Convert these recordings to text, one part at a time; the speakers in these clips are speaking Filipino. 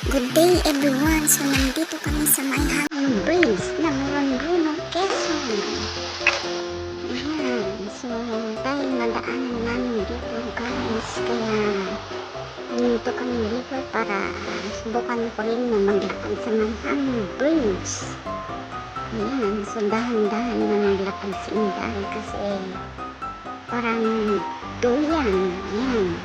Good day everyone! So nandito kami sa may hanging bridge ng Rangono, Quezon. Ayan. So dahil madaanan namin dito guys, kaya nandito kami dito para subukan ko rin na maglakad sa may hanging bridge. Ayan. So dahan-dahan na maglakad si Inday kasi parang duyan. Ayan.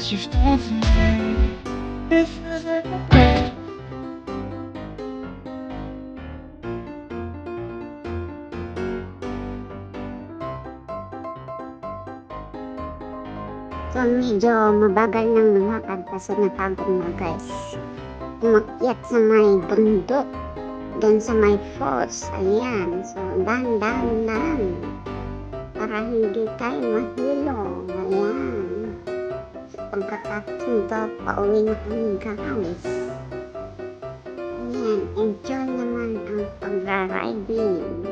You've done for me. If I regret. So medyo mabagal ng lumakad kasi napagod na guys. Umakyat sa may bundok, doon sa may falls. Ayan, so dahan-dahan lang para hindi tayo mahilo. Ayan. Pagkatapos nito, pauwi na kami guys. Ayan, enjoy naman ang pagra-riding.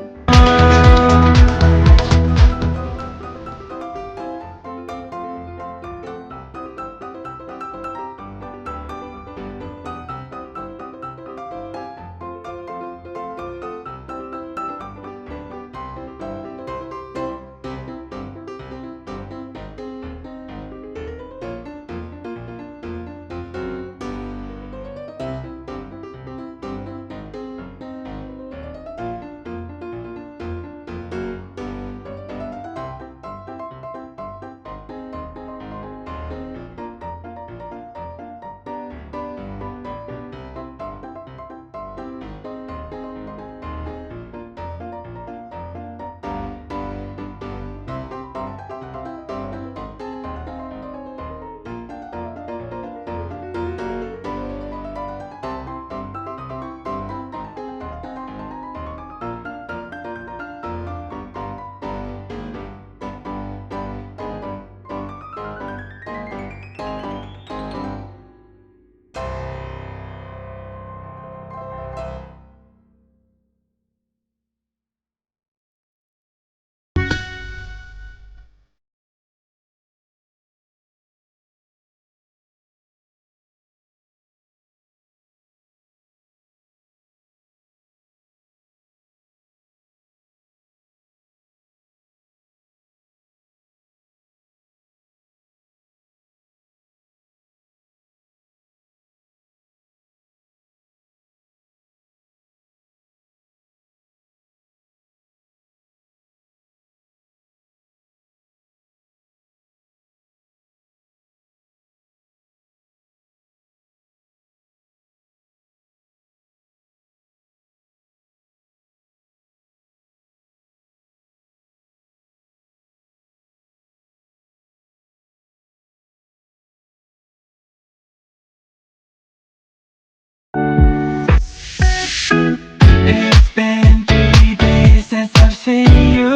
It's been 3 days since I've seen you.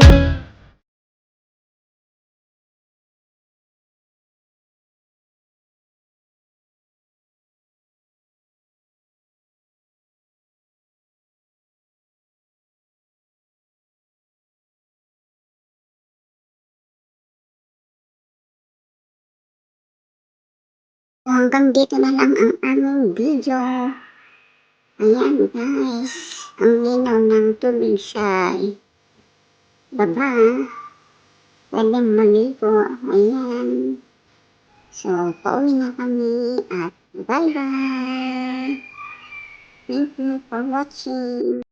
Hanggang dito na lang ang aming video. Ayan guys, ang linaw ng tubig siya ay baba. Pwedeng maligo. Ayan. So, pauwi na kami at bye-bye. Thank you for watching.